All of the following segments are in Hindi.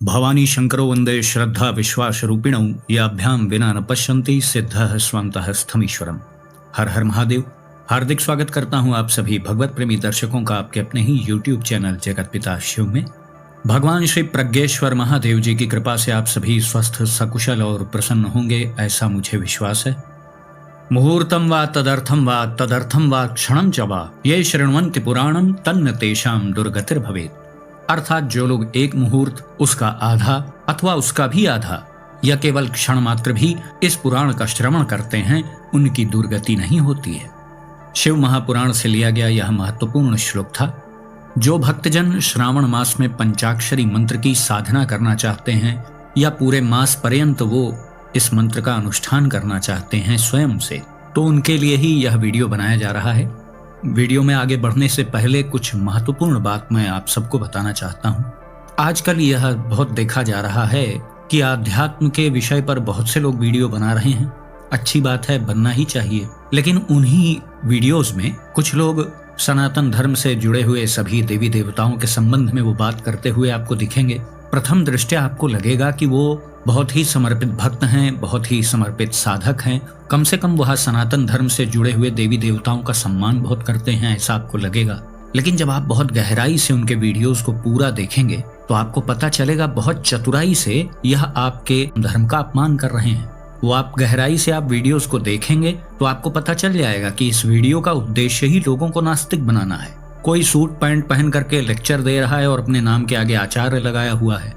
भवानी शंकरो वंदे श्रद्धा विश्वास रूपिणौ याभ्याम विना न पश्यन्ति सिद्धः स्वन्तः स्थमीश्वरम। हर हर महादेव। हार्दिक स्वागत करता हूं आप सभी भगवत प्रेमी दर्शकों का आपके अपने ही YouTube चैनल जगत पिता शिव में। भगवान श्री प्रज्ञेश्वर महादेव जी की कृपा से आप सभी स्वस्थ सकुशल और प्रसन्न होंगे, ऐसा मुझे विश्वास है। मुहूर्तम वा तदर्थम वा क्षणम च वा ये शृण्वन्ति पुराणम तन्न तेषाम दुर्गतिर्भवेत्। अर्थात जो लोग एक मुहूर्त, उसका आधा अथवा उसका भी आधा या केवल क्षण मात्र भी इस पुराण का श्रवण करते हैं, उनकी दुर्गति नहीं होती है। शिव महापुराण से लिया गया यह महत्वपूर्ण श्लोक था। जो भक्तजन श्रावण मास में पंचाक्षरी मंत्र की साधना करना चाहते हैं या पूरे मास पर्यंत वो इस मंत्र का अनुष्ठान करना चाहते हैं स्वयं से, तो उनके लिए ही यह वीडियो बनाया जा रहा है। वीडियो में आगे बढ़ने से पहले कुछ महत्वपूर्ण बात मैं आप सबको बताना चाहता हूँ। आजकल यह बहुत देखा जा रहा है कि आध्यात्म के विषय पर बहुत से लोग वीडियो बना रहे हैं। अच्छी बात है, बनना ही चाहिए, लेकिन उन्हीं वीडियोस में कुछ लोग सनातन धर्म से जुड़े हुए सभी देवी देवताओं के संबंध में वो बात करते हुए आपको दिखेंगे। प्रथम दृष्टया आपको लगेगा कि वो बहुत ही समर्पित भक्त हैं, बहुत ही समर्पित साधक हैं, कम से कम वह सनातन धर्म से जुड़े हुए देवी देवताओं का सम्मान बहुत करते हैं, ऐसा आपको लगेगा। लेकिन जब आप बहुत गहराई से उनके वीडियोस को पूरा देखेंगे तो आपको पता चलेगा बहुत चतुराई से यह आपके धर्म का अपमान कर रहे हैं। वो आप गहराई से आप वीडियोस को देखेंगे तो आपको पता चल जाएगा कि इस वीडियो का उद्देश्य ही लोगों को नास्तिक बनाना है। कोई सूट पैंट पहन करके लेक्चर दे रहा है और अपने नाम के आगे आचार्य लगाया हुआ है,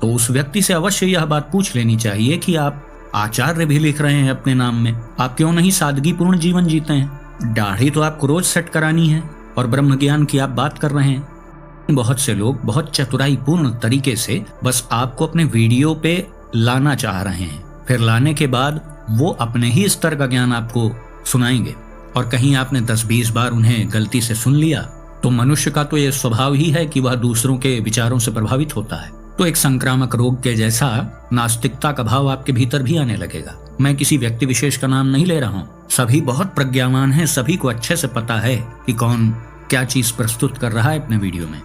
तो उस व्यक्ति से अवश्य यह बात पूछ लेनी चाहिए कि आप आचार्य भी लिख रहे हैं अपने नाम में, आप क्यों नहीं सादगीपूर्ण जीवन जीते हैं? दाढ़ी तो आपको रोज सेट करानी है और ब्रह्म ज्ञान की आप बात कर रहे हैं। बहुत से लोग बहुत चतुराई पूर्ण तरीके से बस आपको अपने वीडियो पे लाना चाह रहे हैं, फिर लाने के बाद वो अपने ही स्तर का ज्ञान आपको सुनाएंगे। और कहीं आपने 10-20 बार उन्हें गलती से सुन लिया तो मनुष्य का तो यह स्वभाव ही है कि वह दूसरों के विचारों से प्रभावित होता है। तो एक संक्रामक रोग के जैसा नास्तिकता का भाव आपके भीतर भी आने लगेगा। मैं किसी व्यक्ति विशेष का नाम नहीं ले रहा हूँ, सभी बहुत प्रज्ञावान हैं, सभी को अच्छे से पता है कि कौन क्या चीज प्रस्तुत कर रहा है अपने वीडियो में।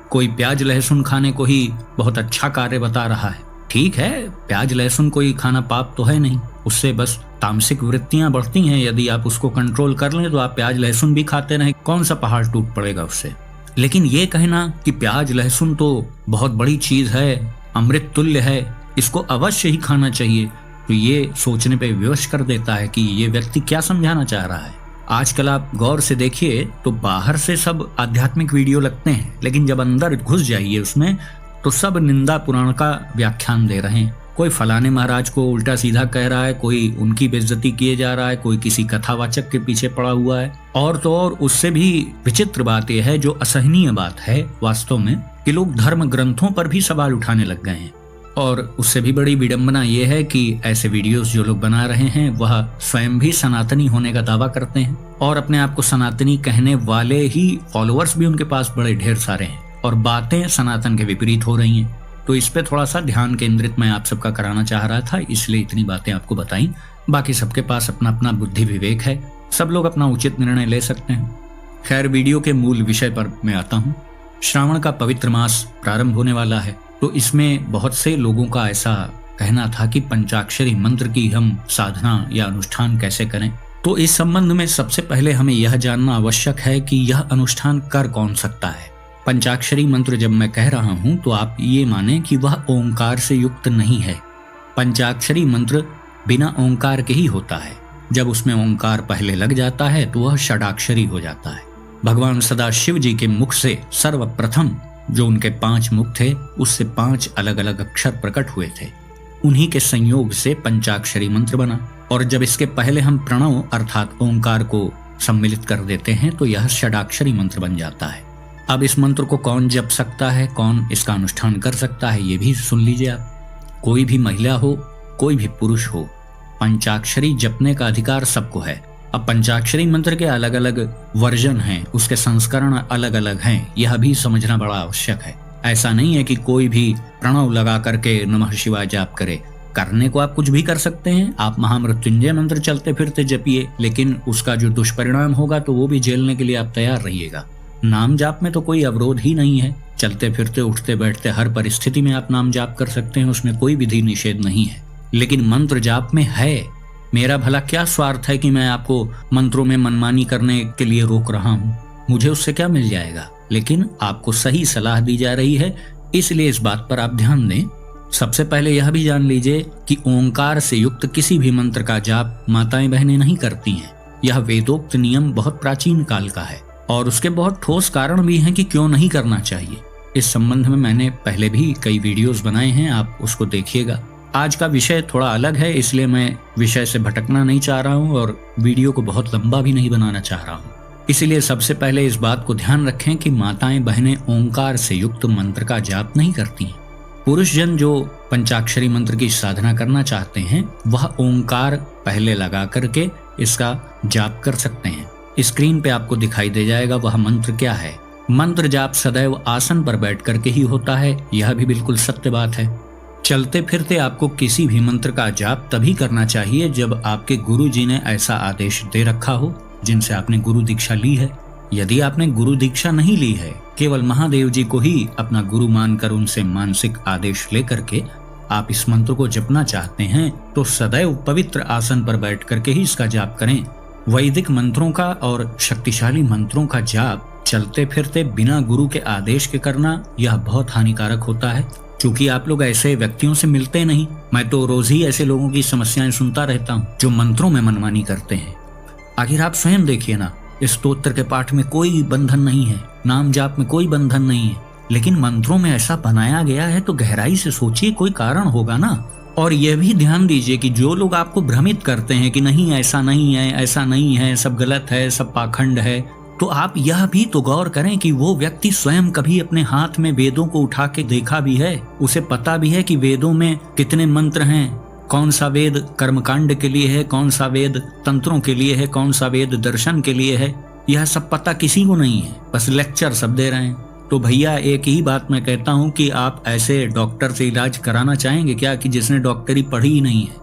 कोई प्याज लहसुन खाने को ही बहुत अच्छा कार्य बता रहा है। ठीक है, प्याज लहसुन कोई खाना पाप तो है नहीं, उससे बस तामसिक वृत्तियां बढ़ती हैं। यदि आप उसको कंट्रोल कर लें तो आप प्याज लहसुन भी खाते रहें, कौन सा पहाड़ टूट पड़ेगा उससे। लेकिन ये कहना कि प्याज लहसुन तो बहुत बड़ी चीज है, अमृत तुल्य है, इसको अवश्य ही खाना चाहिए, तो ये सोचने पे विवश कर देता है कि ये व्यक्ति क्या समझाना चाह रहा है। आजकल आप गौर से देखिए तो बाहर से सब आध्यात्मिक वीडियो लगते हैं, लेकिन जब अंदर घुस जाइए उसमें तो सब निंदा पुराण का व्याख्यान दे रहे हैं। कोई फलाने महाराज को उल्टा सीधा कह रहा है, कोई उनकी बेइज्जती किए जा रहा है, कोई किसी कथावाचक के पीछे पड़ा हुआ है। और तो और उससे भी विचित्र बात यह है, जो असहनीय बात है वास्तव में, कि लोग धर्म ग्रंथों पर भी सवाल उठाने लग गए हैं। और उससे भी बड़ी विडंबना यह है कि ऐसे वीडियोस जो लोग बना रहे हैं वह स्वयं भी सनातनी होने का दावा करते हैं और अपने आप को सनातनी कहने वाले ही फॉलोअर्स भी उनके पास बड़े ढेर सारे हैं, और बातें सनातन के विपरीत हो रही हैं। तो इस पे थोड़ा सा ध्यान केंद्रित मैं आप सबका कराना चाह रहा था, इसलिए इतनी बातें आपको बताई। बाकी सबके पास अपना अपना बुद्धि विवेक है, सब लोग अपना उचित निर्णय ले सकते हैं। खैर, वीडियो के मूल विषय पर मैं आता हूँ। श्रावण का पवित्र मास प्रारंभ होने वाला है, तो इसमें बहुत से लोगों का ऐसा कहना था कि पंचाक्षरी मंत्र की हम साधना या अनुष्ठान कैसे करें। तो इस संबंध में सबसे पहले हमें यह जानना आवश्यक है कि यह अनुष्ठान कर कौन सकता है। पंचाक्षरी मंत्र जब मैं कह रहा हूं तो आप ये माने कि वह ओंकार से युक्त नहीं है। पंचाक्षरी मंत्र बिना ओंकार के ही होता है। जब उसमें ओंकार पहले लग जाता है तो वह षडाक्षरी हो जाता है। भगवान सदाशिव जी के मुख से सर्वप्रथम जो उनके 5 मुख थे, उससे 5 अलग अलग अक्षर प्रकट हुए थे। उन्हीं के संयोग से पंचाक्षरी मंत्र बना। और जब इसके पहले हम प्रणव अर्थात ओंकार को सम्मिलित कर देते हैं तो यह षडाक्षरी मंत्र बन जाता है। अब इस मंत्र को कौन जप सकता है, कौन इसका अनुष्ठान कर सकता है, ये भी सुन लीजिए आप। कोई भी महिला हो, कोई भी पुरुष हो, पंचाक्षरी जपने का अधिकार सबको है। अब पंचाक्षरी मंत्र के अलग अलग वर्जन हैं, उसके संस्करण अलग अलग हैं, यह भी समझना बड़ा आवश्यक है। ऐसा नहीं है कि कोई भी प्रणव लगा करके नमः शिवाय जाप करे। करने को आप कुछ भी कर सकते हैं, आप महामृत्युंजय मंत्र चलते फिरते जपिए, लेकिन उसका जो दुष्परिणाम होगा तो वो भी झेलने के लिए आप तैयार रहिएगा। नाम जाप में तो कोई अवरोध ही नहीं है। चलते फिरते उठते बैठते हर परिस्थिति में आप नाम जाप कर सकते हैं, उसमें कोई विधि निषेध नहीं है। लेकिन मंत्र जाप में है, मेरा भला क्या स्वार्थ है कि मैं आपको मंत्रों में मनमानी करने के लिए रोक रहा हूँ, मुझे उससे क्या मिल जाएगा। लेकिन आपको सही सलाह दी जा रही है, इसलिए इस बात पर आप ध्यान दें। सबसे पहले यह भी जान लीजिए कि ओंकार से युक्त किसी भी मंत्र का जाप माताएं बहनें नहीं करती हैं। यह वेदोक्त नियम बहुत प्राचीन काल का है और उसके बहुत ठोस कारण भी हैं कि क्यों नहीं करना चाहिए। इस संबंध में मैंने पहले भी कई वीडियोस बनाए हैं, आप उसको देखिएगा। आज का विषय थोड़ा अलग है, इसलिए मैं विषय से भटकना नहीं चाह रहा हूँ और वीडियो को बहुत लंबा भी नहीं बनाना चाह रहा हूँ। इसलिए सबसे पहले इस बात को ध्यान रखें कि माताएं बहनें ओंकार से युक्त मंत्र का जाप नहीं करती हैं। पुरुष जन जो पंचाक्षरी मंत्र की साधना करना चाहते हैं वह ओंकार पहले लगा करके इसका जाप कर सकते हैं। स्क्रीन पे आपको दिखाई दे जाएगा वह मंत्र क्या है। मंत्र जाप सदैव आसन पर बैठ करके ही होता है, यह भी बिल्कुल सत्य बात है। चलते फिरते आपको किसी भी मंत्र का जाप तभी करना चाहिए जब आपके गुरु जी ने ऐसा आदेश दे रखा हो, जिनसे आपने गुरु दीक्षा ली है। यदि आपने गुरु दीक्षा नहीं ली है, केवल महादेव जी को ही अपना गुरु मानकर उनसे मानसिक आदेश लेकर के आप इस मंत्र को जपना चाहते हैं, तो सदैव पवित्र आसन पर बैठ करके ही इसका जाप करें। वैदिक मंत्रों का और शक्तिशाली मंत्रों का जाप चलते फिरते बिना गुरु के आदेश के करना यह बहुत हानिकारक होता है। क्योंकि आप लोग ऐसे व्यक्तियों से मिलते नहीं, मैं तो रोज ही ऐसे लोगों की समस्याएं सुनता रहता हूँ जो मंत्रों में मनमानी करते हैं। आखिर आप स्वयं देखिए ना, इस स्तोत्र के पाठ में कोई बंधन नहीं है, नाम जाप में कोई बंधन नहीं है, लेकिन मंत्रों में ऐसा बनाया गया है, तो गहराई से सोचिए, कोई कारण होगा ना। और यह भी ध्यान दीजिए कि जो लोग आपको भ्रमित करते हैं कि नहीं ऐसा नहीं है, ऐसा नहीं है, सब गलत है, सब पाखंड है, तो आप यह भी तो गौर करें कि वो व्यक्ति स्वयं कभी अपने हाथ में वेदों को उठा के देखा भी है, उसे पता भी है कि वेदों में कितने मंत्र हैं, कौन सा वेद कर्मकांड के लिए है, कौन सा वेद तंत्रों के लिए है, कौन सा वेद दर्शन के लिए है। यह सब पता किसी को नहीं है, बस लेक्चर सब दे रहे हैं। तो भैया एक ही बात मैं कहता हूं कि आप ऐसे डॉक्टर से इलाज कराना चाहेंगे क्या कि जिसने डॉक्टरी पढ़ी ही नहीं है।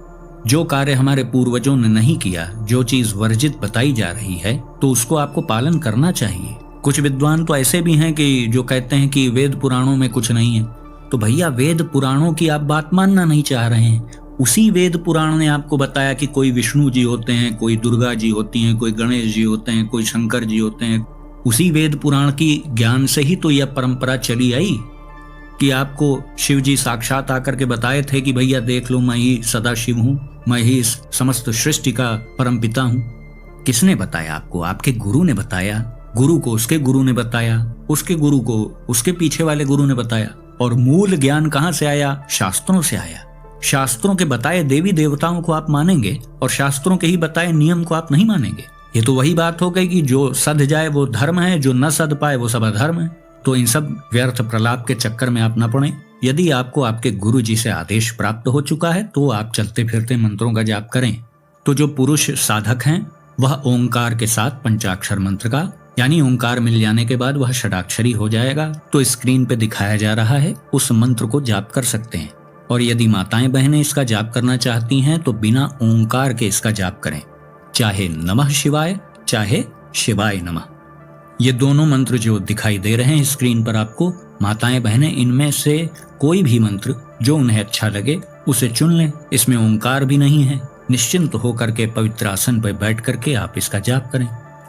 जो कार्य हमारे पूर्वजों ने नहीं किया, जो चीज वर्जित बताई जा रही है, तो उसको आपको पालन करना चाहिए। कुछ विद्वान तो ऐसे भी हैं कि जो कहते हैं कि वेद पुराणों में कुछ नहीं है। तो भैया वेद पुराणों की आप बात मानना नहीं चाह रहे हैं। उसी वेद पुराण ने आपको बताया कि कोई विष्णु जी होते हैं, कोई दुर्गा जी होती हैं, कोई गणेश जी होते हैं, कोई शंकर जी होते हैं। उसी वेद पुराण की ज्ञान से ही तो यह परंपरा चली आई कि आपको शिव जी साक्षात आकर के बताए थे कि भैया देख लो, मैं ही सदा शिव हूँ, मैं ही इस समस्त सृष्टि का परमपिता हूँ। किसने बताया आपको? आपके गुरु ने बताया। गुरु को उसके गुरु ने बताया, उसके गुरु को उसके पीछे वाले गुरु ने बताया। और मूल ज्ञान कहाँ से आया? शास्त्रों से आया। शास्त्रों के बताए देवी देवताओं को आप मानेंगे और शास्त्रों के ही बताए नियम को आप नहीं मानेंगे। ये तो वही बात हो गई कि जो सध जाए वो धर्म है, जो न सध पाए वो सब अधर्म है। तो इन सब व्यर्थ प्रलाप के चक्कर में आप न पड़े। यदि आपको आपके गुरु जी से आदेश प्राप्त हो चुका है तो आप चलते फिरते मंत्रों का जाप करें। तो जो पुरुष साधक हैं वह ओंकार के साथ पंचाक्षर मंत्र का, यानी ओंकार मिल जाने के बाद वह षडाक्षरी हो जाएगा। तो स्क्रीन पे दिखाया जा रहा है, उस मंत्र को जाप कर सकते हैं। और यदि माताएं बहनें इसका जाप करना चाहती हैं तो बिना ओंकार के इसका जाप करें, चाहे नमः शिवाय चाहे शिवाय नमः। ये दोनों मंत्र जो दिखाई दे रहे हैं स्क्रीन पर आपको, माताएं बहनें इनमें से कोई भी मंत्र जो उन्हें अच्छा लगे उसे चुन लें। इसमें ओंकार भी नहीं है। निश्चिंत होकर के पवित्र आसन पर बैठ करके आप इसका जाप करें।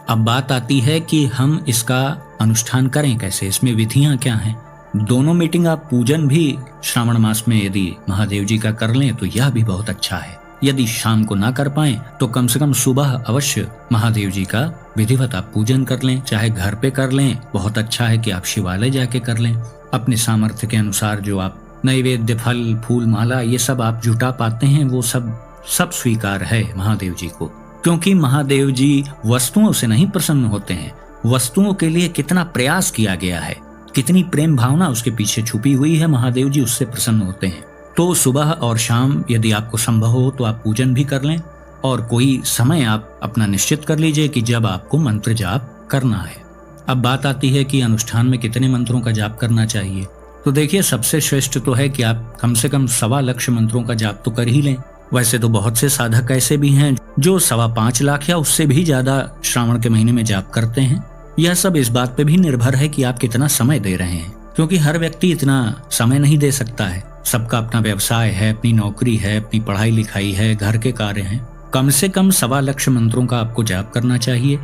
अब बात आती है कि हम इसका अनुष्ठान करें कैसे, इसमें विधियां क्या हैं। दोनों मीटिंग आप पूजन भी श्रावण मास में यदि महादेव जी का कर लें तो यह भी बहुत अच्छा है। यदि शाम को ना कर पाए तो कम से कम सुबह अवश्य महादेव जी का विधिवत आप पूजन कर लें, चाहे घर पे कर लें। बहुत अच्छा है कि आप शिवालय जाके कर लें। अपने सामर्थ्य के अनुसार जो आप नैवेद्य, फल, फूल, माला ये सब आप जुटा पाते हैं वो सब स्वीकार है महादेव जी को। क्योंकि महादेव जी वस्तुओं से नहीं प्रसन्न होते हैं। वस्तुओं के लिए कितना प्रयास किया गया है, कितनी प्रेम भावना उसके पीछे छुपी हुई है, महादेव जी उससे प्रसन्न होते हैं। तो सुबह और शाम यदि आपको संभव हो तो आप पूजन भी कर लें और कोई समय आप अपना निश्चित कर लीजिए कि जब आपको मंत्र जाप करना है। अब बात आती है कि अनुष्ठान में कितने मंत्रों का जाप करना चाहिए। तो देखिए, सबसे श्रेष्ठ तो है कि आप कम से कम 1.25 लाख मंत्रों का जाप तो कर ही लें। वैसे तो बहुत से साधक ऐसे भी हैं जो 5.25 लाख या उससे भी ज्यादा श्रावण के महीने में जाप करते हैं। यह सब इस बात पे भी निर्भर है कि आप कितना समय दे रहे हैं, क्योंकि हर व्यक्ति इतना समय नहीं दे सकता है। सबका अपना व्यवसाय है, अपनी नौकरी है, अपनी पढ़ाई लिखाई है, घर के कार्य हैं। कम से कम 1.25 लाख मंत्रों का आपको जाप करना चाहिए।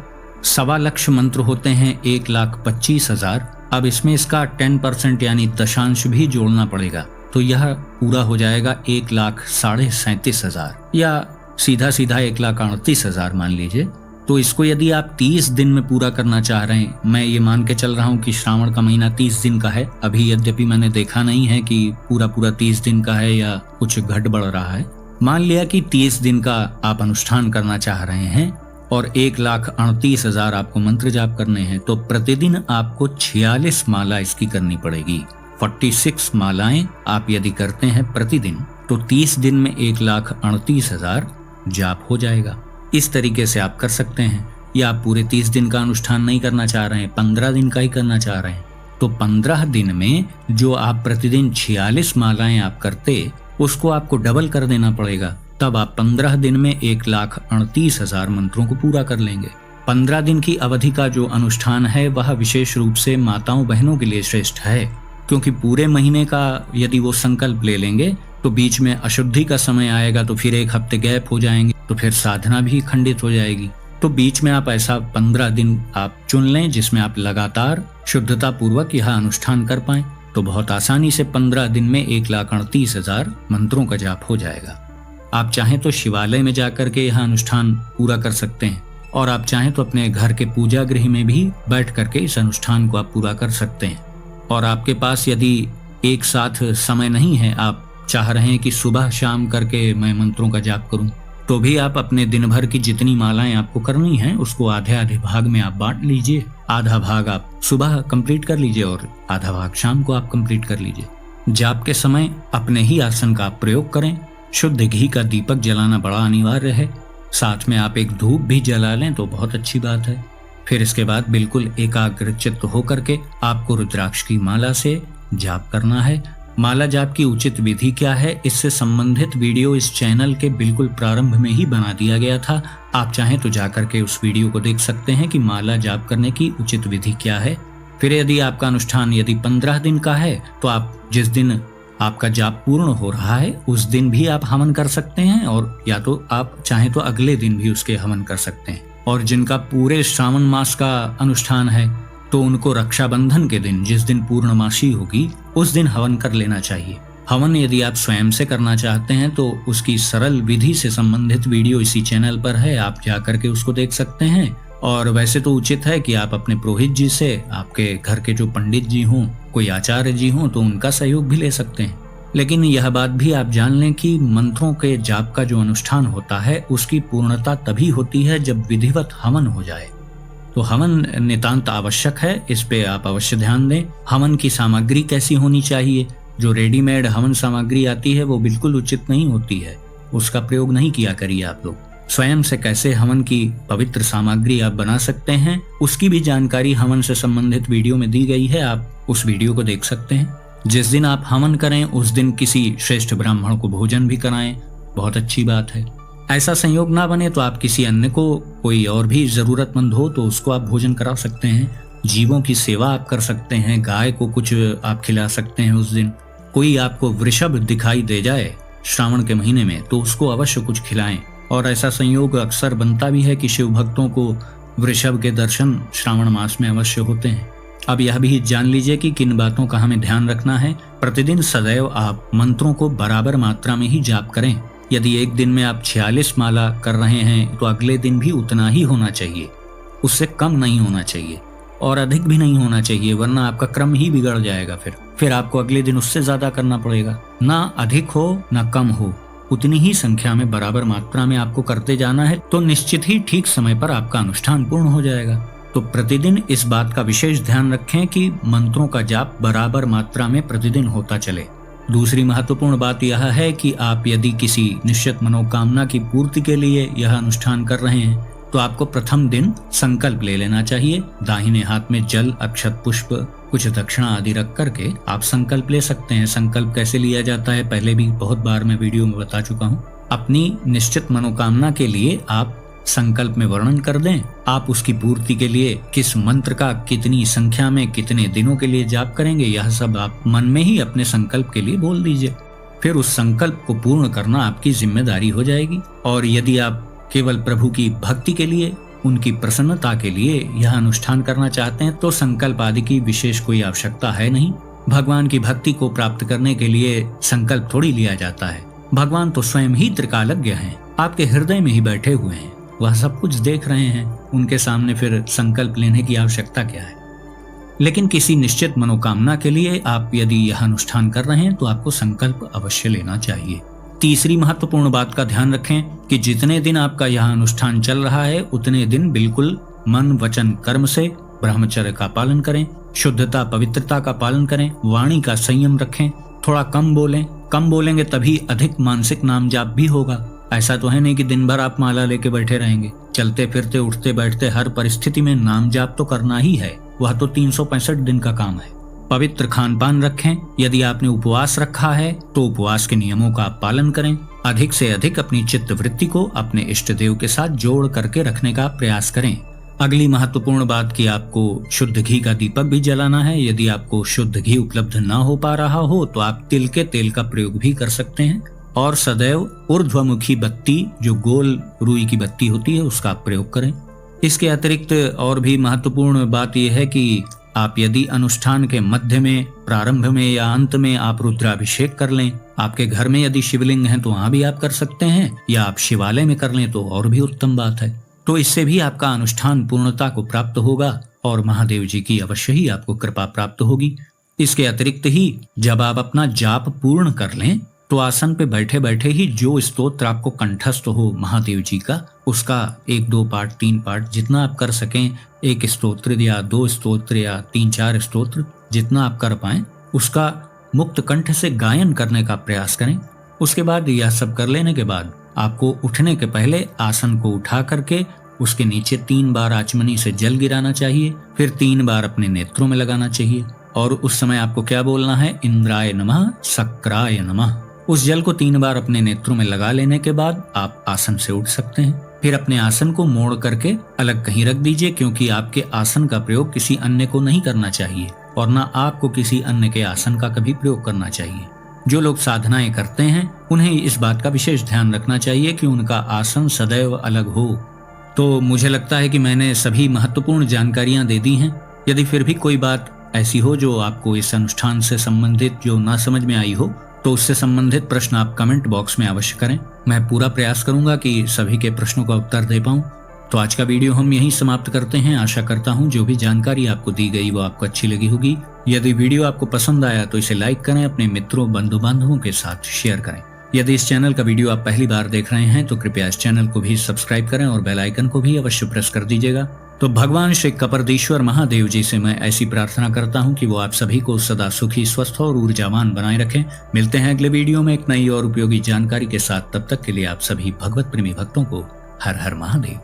1.25 लाख मंत्र होते हैं 1,25,000। अब इसमें इसका 10% यानी दशांश भी जोड़ना पड़ेगा, तो यह पूरा हो जाएगा 1,37,500 या सीधा सीधा 1,38,000 मान लीजिए। तो इसको यदि आप 30 दिन में पूरा करना चाह रहे हैं, मैं ये मान के चल रहा हूँ कि श्रावण का महीना 30 दिन का है। अभी यद्यपि मैंने देखा नहीं है कि पूरा 30 दिन का है या कुछ घट बढ़ रहा है। मान लिया कि 30 दिन का आप अनुष्ठान करना चाह रहे हैं और 1,38,000 आपको मंत्र जाप करने हैं, तो प्रतिदिन आपको 46 माला इसकी करनी पड़ेगी। 46 मालाएं आप यदि करते हैं प्रतिदिन, तो 30 दिन में 1,38,000 जाप हो जाएगा। इस तरीके से आप कर सकते हैं। या आप पूरे 30 दिन का अनुष्ठान नहीं करना चाह रहे हैं, 15 दिन का ही करना चाह रहे हैं, तो 15 दिन में जो आप प्रतिदिन 46 मालाएं आप करते, उसको आपको डबल कर देना पड़ेगा। तब आप 15 दिन में 1,38,000 मंत्रों को पूरा कर लेंगे। 15 दिन की अवधि का जो अनुष्ठान है वह विशेष रूप से माताओं बहनों के लिए श्रेष्ठ है, क्योंकि पूरे महीने का यदि वो संकल्प ले लेंगे तो बीच में अशुद्धि का समय आएगा, तो फिर 1 हफ्ते गैप हो जाएंगे, तो फिर साधना भी खंडित हो जाएगी। तो बीच में आप ऐसा 15 दिन आप चुन लें जिसमें आप लगातार शुद्धता पूर्वक यह अनुष्ठान कर पाएं, तो बहुत आसानी से 15 दिन में 1,38,000 मंत्रों का जाप हो जाएगा। आप चाहें तो शिवालय में जाकर के यह अनुष्ठान पूरा कर सकते हैं, और आप चाहें तो अपने घर के पूजा गृह में भी बैठ करके इस अनुष्ठान को आप पूरा कर सकते हैं। और आपके पास यदि एक साथ समय नहीं है, आप चाह रहे हैं कि सुबह शाम करके मैं मंत्रों का जाप करूं, तो भी आप अपने दिन भर की जितनी मालाएं आपको करनी हैं उसको आधे आधे भाग में आप बांट लीजिए। आधा भाग आप सुबह कंप्लीट कर लीजिए और आधा भाग शाम को आप कंप्लीट कर लीजिए। जाप के समय अपने ही आसन का आप प्रयोग करें। शुद्ध घी का दीपक जलाना बड़ा अनिवार्य है। साथ में आप एक धूप भी जला लें तो बहुत अच्छी बात है। फिर इसके बाद बिल्कुल एकाग्रचित्त होकर के आपको रुद्राक्ष की माला से जाप करना है। माला जाप की उचित विधि क्या है, इससे संबंधित वीडियो इस चैनल के बिल्कुल प्रारंभ में ही बना दिया गया था। आप चाहें तो जाकर के उस वीडियो को देख सकते हैं कि माला जाप करने की उचित विधि क्या है। फिर यदि आपका अनुष्ठान यदि 15 दिन का है, तो आप जिस दिन आपका जाप पूर्ण हो रहा है उस दिन भी आप हवन कर सकते हैं, और या तो आप चाहें तो अगले दिन भी उसके हवन कर सकते हैं। और जिनका पूरे श्रावण मास का अनुष्ठान है, तो उनको रक्षाबंधन के दिन, जिस दिन पूर्णमासी होगी, उस दिन हवन कर लेना चाहिए। हवन यदि आप स्वयं से करना चाहते हैं तो उसकी सरल विधि से संबंधित वीडियो इसी चैनल पर है, आप जाकर के उसको देख सकते हैं। और वैसे तो उचित है कि आप अपने पुरोहित जी से, आपके घर के जो पंडित जी हों, कोई आचार्य जी हों, तो उनका सहयोग भी ले सकते हैं। लेकिन यह बात भी आप जान लें कि मंत्रों के जाप का जो अनुष्ठान होता है उसकी पूर्णता तभी होती है जब विधिवत हवन हो जाए। तो हवन नितांत आवश्यक है, इस पे आप अवश्य ध्यान दें। हवन की सामग्री कैसी होनी चाहिए? जो रेडीमेड हवन सामग्री आती है वो बिल्कुल उचित नहीं होती है, उसका प्रयोग नहीं किया करिए आप लोग। स्वयं से कैसे हवन की पवित्र सामग्री आप बना सकते हैं, उसकी भी जानकारी हवन से संबंधित वीडियो में दी गई है, आप उस वीडियो को देख सकते हैं। जिस दिन आप हवन करें उस दिन किसी श्रेष्ठ ब्राह्मण को भोजन भी कराएं, बहुत अच्छी बात है। ऐसा संयोग ना बने तो आप किसी अन्य को, कोई और भी जरूरतमंद हो तो उसको आप भोजन करा सकते हैं। जीवों की सेवा आप कर सकते हैं, गाय को कुछ आप खिला सकते हैं उस दिन। कोई आपको वृषभ दिखाई दे जाए श्रावण के महीने में तो उसको अवश्य कुछ खिलाएं। और ऐसा संयोग अक्सर बनता भी है कि शिव भक्तों को वृषभ के दर्शन श्रावण मास में अवश्य होते हैं। अब यह भी जान लीजिए कि किन बातों का हमें ध्यान रखना है। प्रतिदिन सदैव आप मंत्रों को बराबर मात्रा में ही जाप करें। यदि एक दिन में आप 46 माला कर रहे हैं तो अगले दिन भी उतना ही होना चाहिए, उससे कम नहीं होना चाहिए और अधिक भी नहीं होना चाहिए, वरना आपका क्रम ही बिगड़ जाएगा। फिर आपको अगले दिन उससे ज्यादा करना पड़ेगा। ना अधिक हो ना कम हो, उतनी ही संख्या में बराबर मात्रा में आपको करते जाना है, तो निश्चित ही ठीक समय पर आपका अनुष्ठान पूर्ण हो जाएगा। तो प्रतिदिन इस बात का विशेष ध्यान रखें कि मंत्रों का जाप बराबर मात्रा में प्रतिदिन होता चले। दूसरी महत्वपूर्ण बात यह है कि आप यदि किसी निश्चित मनोकामना की पूर्ति के लिए यह अनुष्ठान कर रहे हैं तो आपको प्रथम दिन संकल्प ले लेना चाहिए। दाहिने हाथ में जल, अक्षत, पुष्प, कुछ दक्षिणा आदि रख करके आप संकल्प ले सकते हैं। संकल्प कैसे लिया जाता है पहले भी बहुत बार मैं वीडियो में बता चुका हूँ। अपनी निश्चित मनोकामना के लिए आप संकल्प में वर्णन कर दें। आप उसकी पूर्ति के लिए किस मंत्र का कितनी संख्या में कितने दिनों के लिए जाप करेंगे, यह सब आप मन में ही अपने संकल्प के लिए बोल दीजिए। फिर उस संकल्प को पूर्ण करना आपकी जिम्मेदारी हो जाएगी। और यदि आप केवल प्रभु की भक्ति के लिए, उनकी प्रसन्नता के लिए यह अनुष्ठान करना चाहते हैं तो संकल्प आदि की विशेष कोई आवश्यकता है नहीं। भगवान की भक्ति को प्राप्त करने के लिए संकल्प थोड़ी लिया जाता है। भगवान तो स्वयं ही त्रिकालज्ञ हैं, आपके हृदय में ही बैठे हुए हैं, वह सब कुछ देख रहे हैं। उनके सामने फिर संकल्प लेने की आवश्यकता क्या है। लेकिन किसी निश्चित मनोकामना के लिए आप यदि यह अनुष्ठान कर रहे हैं तो आपको संकल्प अवश्य लेना चाहिए। तीसरी महत्वपूर्ण बात का ध्यान रखें कि जितने दिन आपका यह अनुष्ठान चल रहा है उतने दिन बिल्कुल मन वचन कर्म से ब्रह्मचर्य का पालन करें, शुद्धता पवित्रता का पालन करें, वाणी का संयम रखें, थोड़ा कम बोलें। कम बोलेंगे तभी अधिक मानसिक नाम जाप भी होगा। ऐसा तो है नहीं कि दिन भर आप माला लेके बैठे रहेंगे। चलते फिरते उठते बैठते हर परिस्थिति में नाम जाप तो करना ही है, वह तो 365 दिन का काम है। पवित्र खान पान रखें। यदि आपने उपवास रखा है तो उपवास के नियमों का आप पालन करें। अधिक से अधिक अपनी चित्त वृत्ति को अपने इष्ट देव के साथ जोड़ करके रखने का प्रयास करें। अगली महत्वपूर्ण बात कि आपको शुद्ध घी का दीपक भी जलाना है। यदि आपको शुद्ध घी उपलब्ध न हो पा रहा हो तो आप तिल के तेल का प्रयोग भी कर सकते हैं। और सदैव ऊर्ध्वमुखी बत्ती, जो गोल रुई की बत्ती होती है, उसका प्रयोग करें। इसके अतिरिक्त और भी महत्वपूर्ण बात यह है कि आप यदि अनुष्ठान के मध्य में, प्रारंभ में या अंत में आप रुद्राभिषेक कर लें। आपके घर में यदि शिवलिंग है तो वहां भी आप कर सकते हैं, या आप शिवालय में कर लें तो और भी उत्तम बात है। तो इससे भी आपका अनुष्ठान पूर्णता को प्राप्त होगा और महादेव जी की अवश्य ही आपको कृपा प्राप्त होगी। इसके अतिरिक्त ही जब आप अपना जाप पूर्ण कर लें तो आसन पे बैठे बैठे ही जो स्तोत्र आपको कंठस्थ हो महादेव जी का, उसका 1, 2 पाठ 3 पाठ जितना आप कर सकें, 1 स्तोत्र या 2 स्तोत्र या 3-4 स्तोत्र जितना आप कर पाएं, उसका मुक्त कंठ से गायन करने का प्रयास करें। उसके बाद यह सब कर लेने के बाद आपको उठने के पहले आसन को उठा करके उसके नीचे 3 बार आचमनी से जल गिराना चाहिए, फिर 3 बार अपने नेत्रों में लगाना चाहिए। और उस समय आपको क्या बोलना है? इंद्राय नमः, शक्राय नमः। उस जल को 3 बार अपने नेत्रों में लगा लेने के बाद आप आसन से उठ सकते हैं। फिर अपने आसन को मोड़ करके अलग कहीं रख दीजिए, क्योंकि आपके आसन का प्रयोग किसी अन्य को नहीं करना चाहिए और न आपको किसी अन्य के आसन का कभी प्रयोग करना चाहिए। जो लोग साधनाएं करते हैं उन्हें इस बात का विशेष ध्यान रखना चाहिए कि उनका आसन सदैव अलग हो। तो मुझे लगता है कि मैंने सभी महत्वपूर्ण जानकारियां दे दी हैं। यदि फिर भी कोई बात ऐसी हो जो आपको इस अनुष्ठान से संबंधित जो ना समझ में आई हो तो उससे संबंधित प्रश्न आप कमेंट बॉक्स में अवश्य करें। मैं पूरा प्रयास करूंगा कि सभी के प्रश्नों का उत्तर दे पाऊं। तो आज का वीडियो हम यहीं समाप्त करते हैं। आशा करता हूं जो भी जानकारी आपको दी गई वो आपको अच्छी लगी होगी। यदि वीडियो आपको पसंद आया तो इसे लाइक करें, अपने मित्रों बंधु बांधवों के साथ शेयर करें। यदि इस चैनल का वीडियो आप पहली बार देख रहे हैं तो कृपया इस चैनल को भी सब्सक्राइब करें और बेल आइकन को भी अवश्य प्रेस कर दीजिएगा। तो भगवान श्री कपर्दीश्वर महादेव जी से मैं ऐसी प्रार्थना करता हूं कि वो आप सभी को सदा सुखी, स्वस्थ और ऊर्जावान बनाए रखें। मिलते हैं अगले वीडियो में एक नई और उपयोगी जानकारी के साथ। तब तक के लिए आप सभी भगवत प्रेमी भक्तों को हर हर महादेव।